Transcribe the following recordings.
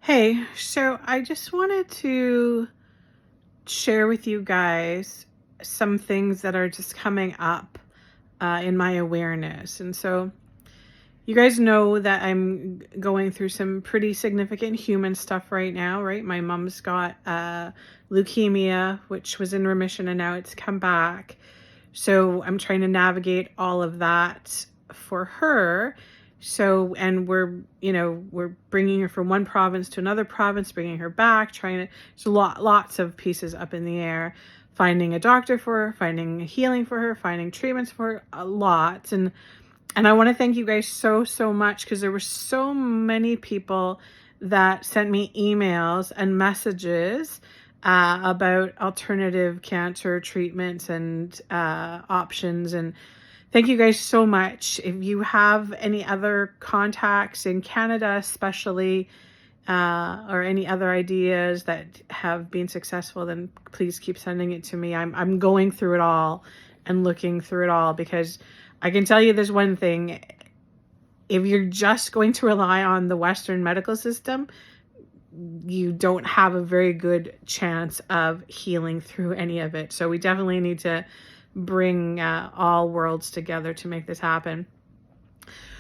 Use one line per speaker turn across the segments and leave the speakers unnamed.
Hey, so I just wanted to share with you guys some things that are just coming up in my awareness. And so you guys know that I'm going through some pretty significant human stuff right now, right? My mom's got leukemia, which was in remission, and now it's come back. So I'm trying to navigate all of that for her. So, and we're bringing her from one province to another province, bringing her back, so lots of pieces up in the air, finding a doctor for her, finding healing for her, finding treatments for her, a lot. And I want to thank you guys so much, because there were so many people that sent me emails and messages about alternative cancer treatments and options. And thank you guys so much. If you have any other contacts in Canada, especially, or any other ideas that have been successful, then please keep sending it to me. I'm going through it all and looking through it all, because I can tell you there's one thing. If you're just going to rely on the Western medical system, you don't have a very good chance of healing through any of it. So we definitely need to bring all worlds together to make this happen.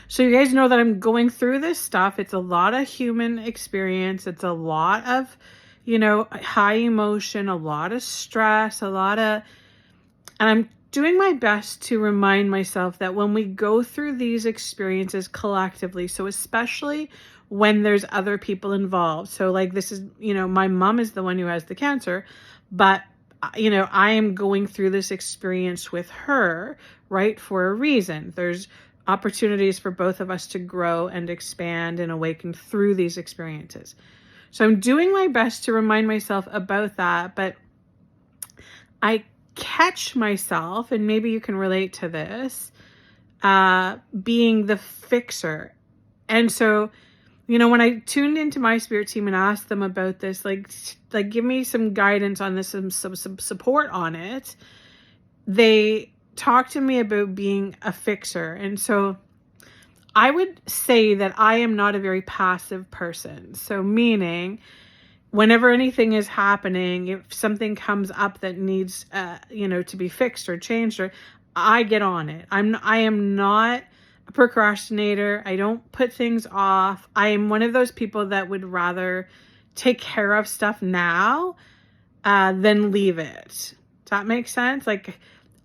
So you guys know that I'm going through this stuff. It's a lot of human experience. It's a lot of, high emotion, a lot of stress, and I'm doing my best to remind myself that when we go through these experiences collectively, so especially when there's other people involved. So like this is, my mom is the one who has the cancer, but I am going through this experience with her, right, for a reason. There's opportunities for both of us to grow and expand and awaken through these experiences. So I'm doing my best to remind myself about that, but I catch myself, and maybe you can relate to this, being the fixer. And so, when I tuned into my spirit team and asked them about this, like give me some guidance on this, some support on it, they talked to me about being a fixer. And so I would say that I am not a very passive person. So meaning, whenever anything is happening, if something comes up that needs, to be fixed or changed, or I get on it. I am not a procrastinator. I don't put things off. I am one of those people that would rather take care of stuff now than leave it. Does that make sense?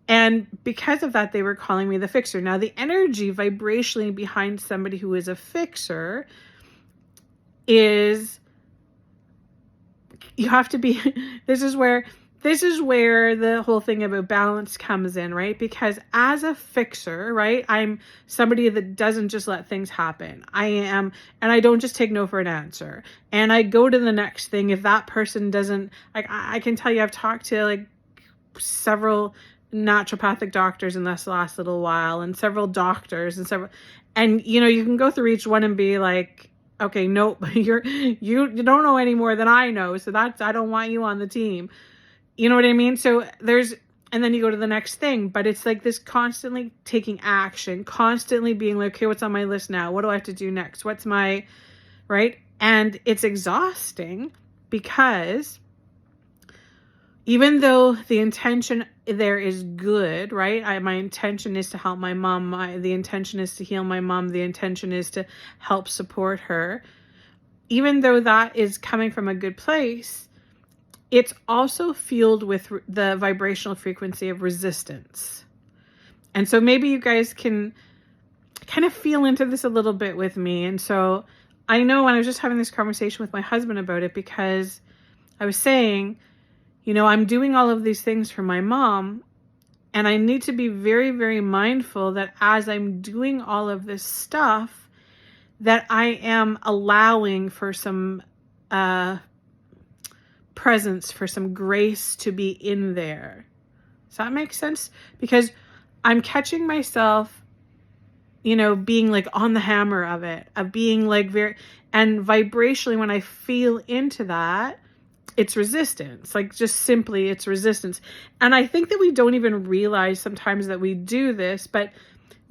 And because of that, they were calling me the fixer. Now, the energy vibrationally behind somebody who is a fixer is, you have to be, this is where the whole thing about balance comes in, right? Because as a fixer, right, I'm somebody that doesn't just let things happen. And I don't just take no for an answer. And I go to the next thing. If that person doesn't, I can tell you, I've talked to several naturopathic doctors in this last little while, and several doctors, and you can go through each one and be like, okay, nope, you don't know any more than I know. So I don't want you on the team. You know what I mean? So and then you go to the next thing, but it's like this constantly taking action, constantly being like, okay, what's on my list now? What do I have to do next? What's my, right? And it's exhausting, because even though the intention there is good, right? My intention is to help my mom. The intention is to heal my mom. The intention is to help support her. Even though that is coming from a good place, it's also fueled with the vibrational frequency of resistance. And so maybe you guys can kind of feel into this a little bit with me. And so I know when I was just having this conversation with my husband about it, because I was saying, I'm doing all of these things for my mom, and I need to be very, very mindful that as I'm doing all of this stuff, that I am allowing for some presence, for some grace to be in there. Does that make sense? Because I'm catching myself, being on the hammer of it, of being and vibrationally, when I feel into that, it's resistance, just simply it's resistance. And I think that we don't even realize sometimes that we do this, but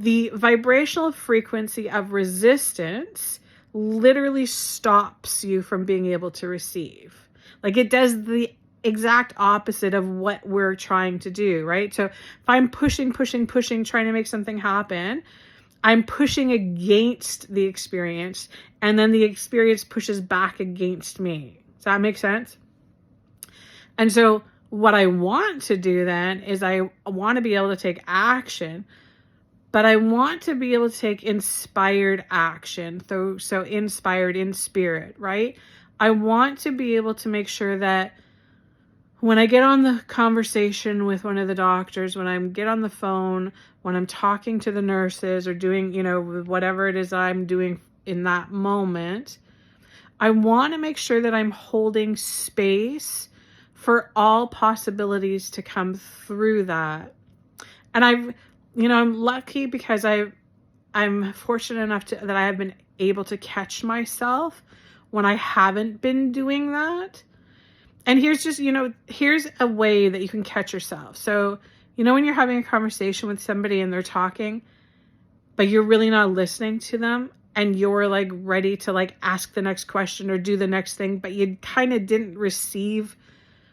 the vibrational frequency of resistance literally stops you from being able to receive. Like, it does the exact opposite of what we're trying to do, right? So if I'm pushing, trying to make something happen, I'm pushing against the experience, and then the experience pushes back against me. Does that make sense? And so what I want to do then is I want to be able to take action, but I want to be able to take inspired action. So inspired in spirit, right? I want to be able to make sure that when I get on the conversation with one of the doctors, when I get on the phone, when I'm talking to the nurses or doing, whatever it is I'm doing in that moment, I want to make sure that I'm holding space for all possibilities to come through that. And I'm lucky because I'm fortunate enough that I have been able to catch myself when I haven't been doing that. And here's a way that you can catch yourself. So, when you're having a conversation with somebody and they're talking, but you're really not listening to them, and you're like ready to like ask the next question or do the next thing, but you kind of didn't receive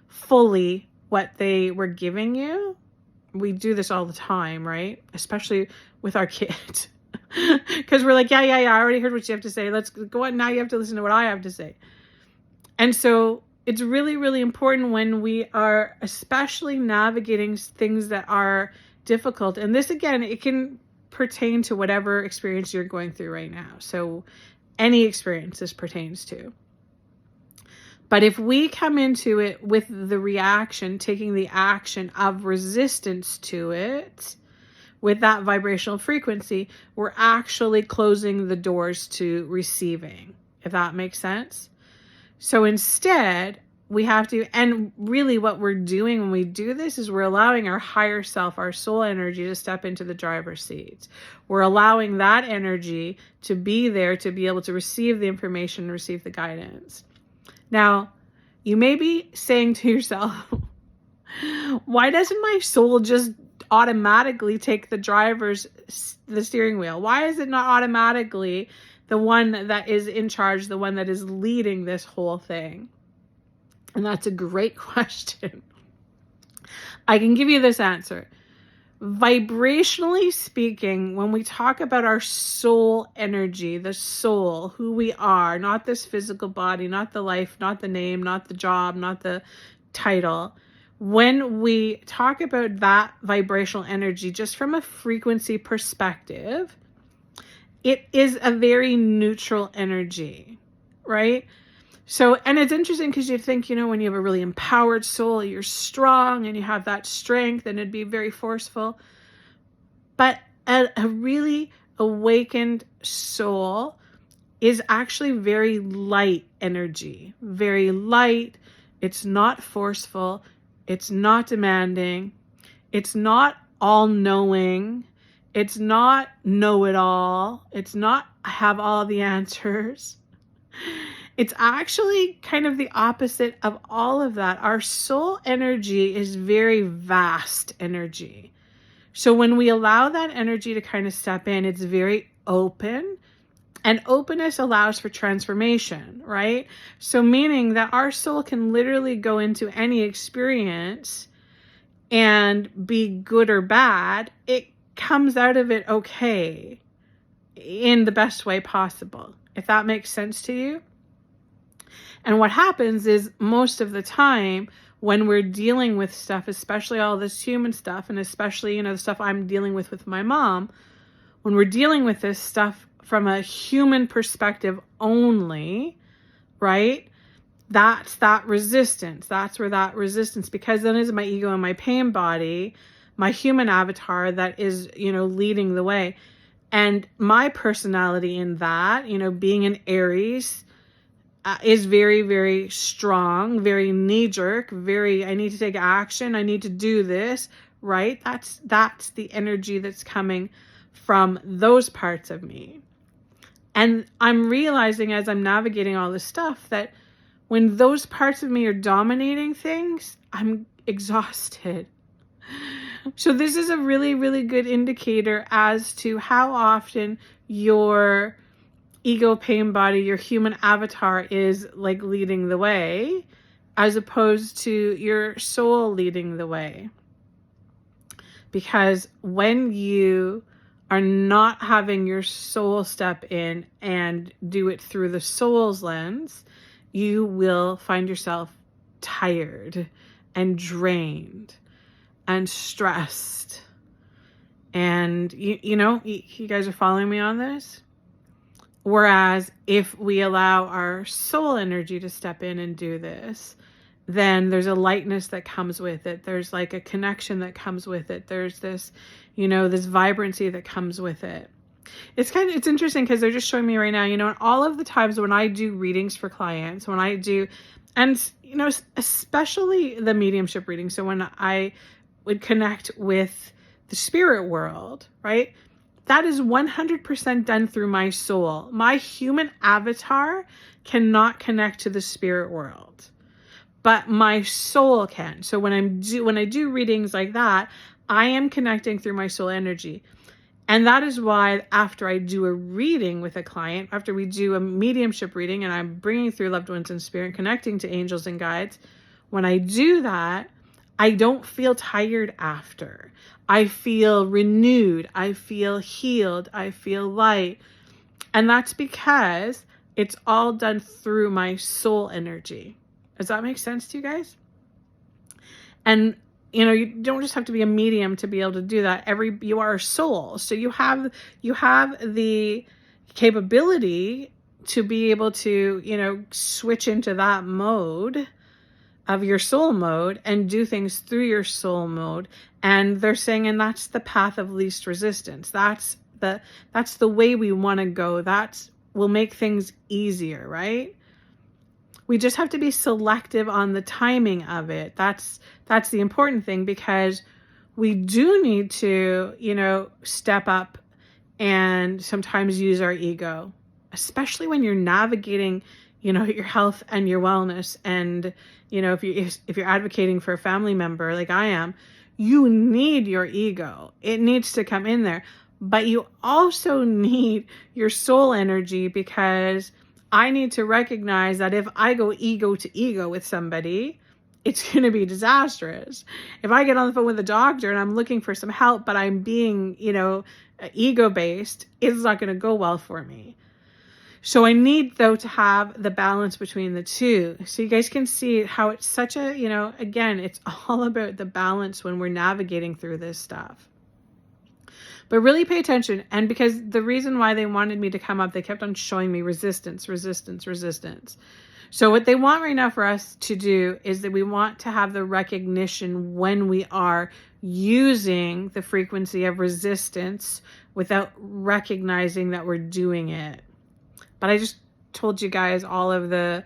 fully what they were giving you. We do this all the time, right? Especially with our kids. Because we're like, yeah, I already heard what you have to say. Let's go on. Now you have to listen to what I have to say. And so it's really, really important when we are especially navigating things that are difficult. And this, again, it can pertain to whatever experience you're going through right now. So any experience this pertains to. But if we come into it with the reaction, taking the action of resistance to it, with that vibrational frequency, we're actually closing the doors to receiving, if that makes sense. So instead, we have to, and really what we're doing when we do this is we're allowing our higher self, our soul energy, to step into the driver's seat. We're allowing that energy to be there to be able to receive the information, receive the guidance. Now, you may be saying to yourself, why doesn't my soul just automatically take the steering wheel? Why is it not automatically the one that is in charge, the one that is leading this whole thing? And that's a great question. I can give you this answer. Vibrationally speaking, when we talk about our soul energy, the soul, who we are, not this physical body, not the life, not the name, not the job, not the title, when we talk about that vibrational energy, just from a frequency perspective, it is a very neutral energy, right? So, and it's interesting because you think, when you have a really empowered soul, you're strong and you have that strength and it'd be very forceful. But a really awakened soul is actually very light energy, very light. It's not forceful. It's not demanding. It's not all-knowing. It's not know-it-all. It's not have all the answers. It's actually kind of the opposite of all of that. Our soul energy is very vast energy. So when we allow that energy to kind of step in, it's very open. And openness allows for transformation, right? So meaning that our soul can literally go into any experience and be good or bad. It comes out of it okay in the best way possible, if that makes sense to you. And what happens is most of the time when we're dealing with stuff, especially all this human stuff, and especially, the stuff I'm dealing with my mom, when we're dealing with this stuff from a human perspective only, right? That's that resistance. That's where that resistance, because then is my ego and my pain body, my human avatar that is, leading the way. And my personality in that, being an Aries, is very, very strong, very knee-jerk, very, I need to take action, I need to do this, right? That's the energy that's coming from those parts of me. And I'm realizing as I'm navigating all this stuff that when those parts of me are dominating things, I'm exhausted. So this is a really, really good indicator as to how often you're ego, pain body, your human avatar is like leading the way, as opposed to your soul leading the way. Because when you are not having your soul step in and do it through the soul's lens, you will find yourself tired and drained and stressed. And you guys are following me on this? Whereas if we allow our soul energy to step in and do this, then there's a lightness that comes with it. There's like a connection that comes with it. There's this, this vibrancy that comes with it. It's interesting because they're just showing me right now, all of the times when I do readings for clients, when I do, and, especially the mediumship reading. So when I would connect with the spirit world, right? That is 100% done through my soul. My human avatar cannot connect to the spirit world, but my soul can. So when I do readings like that, I am connecting through my soul energy. And that is why after I do a reading with a client, after we do a mediumship reading and I'm bringing through loved ones in spirit, connecting to angels and guides, when I do that, I don't feel tired after. I feel renewed. I feel healed. I feel light. And that's because it's all done through my soul energy. Does that make sense to you guys? And, you don't just have to be a medium to be able to do that. You are a soul. So you have the capability to be able to, switch into that mode of your soul mode and do things through your soul mode. And they're saying, and that's the path of least resistance. That's the way we want to go. That will make things easier, right? We just have to be selective on the timing of it. That's the important thing, because we do need to, step up and sometimes use our ego, especially when you're navigating, your health and your wellness. And, if you're advocating for a family member like I am, you need your ego. It needs to come in there, but you also need your soul energy, because I need to recognize that if I go ego to ego with somebody, it's going to be disastrous. If I get on the phone with a doctor and I'm looking for some help, but I'm being, ego-based, it's not going to go well for me. So I need, though, to have the balance between the two. So you guys can see how it's such a, again, it's all about the balance when we're navigating through this stuff. But really pay attention. And because the reason why they wanted me to come up, they kept on showing me resistance, resistance, resistance. So what they want right now for us to do is that we want to have the recognition when we are using the frequency of resistance without recognizing that we're doing it. But I just told you guys all of the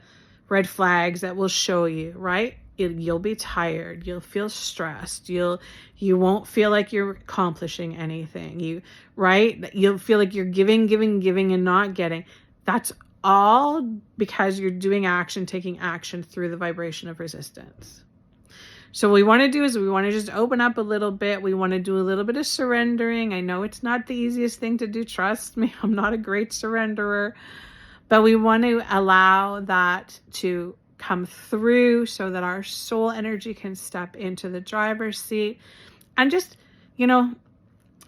red flags that will show you, right? You'll be tired. You'll feel stressed. You won't feel like you're accomplishing anything. You'll feel like you're giving and not getting. That's all because you're doing action, taking action through the vibration of resistance. So what we want to do is we want to just open up a little bit. We want to do a little bit of surrendering. I know it's not the easiest thing to do. Trust me, I'm not a great surrenderer. But we want to allow that to come through so that our soul energy can step into the driver's seat and just,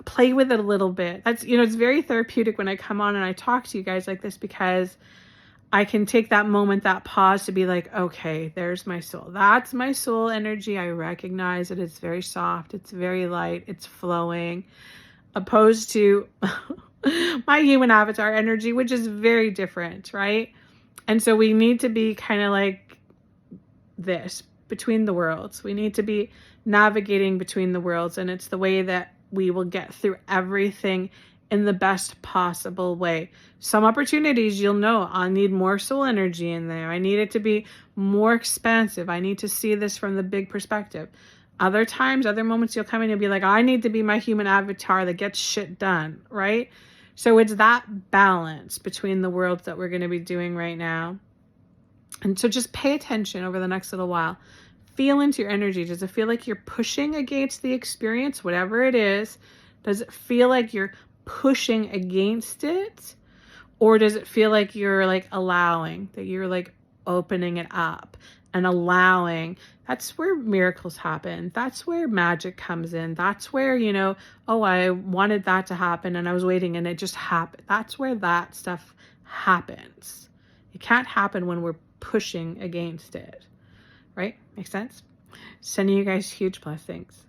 play with it a little bit. That's, it's very therapeutic when I come on and I talk to you guys like this, because I can take that moment, that pause to be like, okay, there's my soul. That's my soul energy. I recognize it. It's very soft. It's very light. It's flowing, opposed to my human avatar energy, which is very different, right? And so we need to be kind of like this, between the worlds. We need to be navigating between the worlds, and it's the way that we will get through everything in the best possible way. Some opportunities, you'll know, I need more soul energy in there. I need it to be more expansive. I need to see this from the big perspective. Other times, other moments, you'll come in and be like, I need to be my human avatar that gets shit done, right? So it's that balance between the worlds that we're going to be doing right now. And so just pay attention over the next little while. Feel into your energy. Does it feel like you're pushing against the experience, whatever it is? Does it feel like you're pushing against it? Or does it feel like you're like allowing, that you're like opening it up and allowing? That's where miracles happen. That's where magic comes in. That's where, you know, oh, I wanted that to happen and I was waiting and it just happened. That's where that stuff happens. It can't happen when we're pushing against it, right? Makes sense? Sending you guys huge blessings.